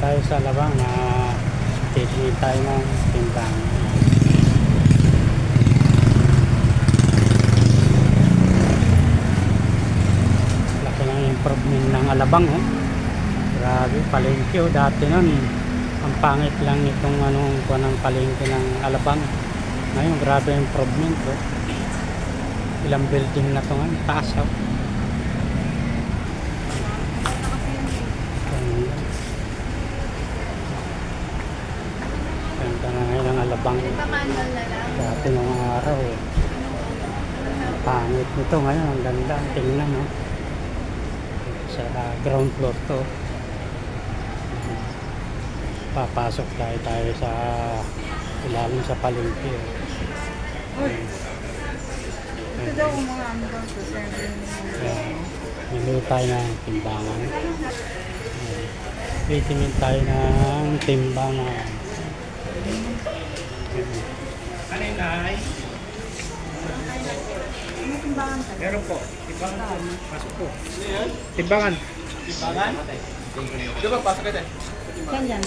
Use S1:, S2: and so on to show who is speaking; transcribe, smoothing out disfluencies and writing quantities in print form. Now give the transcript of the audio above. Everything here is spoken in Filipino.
S1: Tayo sa labang na titingin tayo ng timbang. Laki ng improvement ng Alabang, oh. Grabe, palengke, oh. Dati nun ang pangit lang itong ng palengke ng Alabang. Ngayon grabe improvement, oh. Ilang building na ito nga, taas, oh. Ganda na ngayon ang Alabang. Dati nung araw, eh. Pangit nito ngayon, ang ganda, tingnan, no? Sa ground floor to. Papasok tayo sa ilalim sa palengke.
S2: Ito daw ang mga ambang sa
S1: Nilo tayo ng timbangan. Titingin tayo ng timbangan.
S3: Ano yung nahay?
S2: Ano timbangan tayo?
S3: Meron po. Timbangan po. Pasok po. Timbangan. Timbangan? Ito ba? Pasok ito.
S2: Saan yan?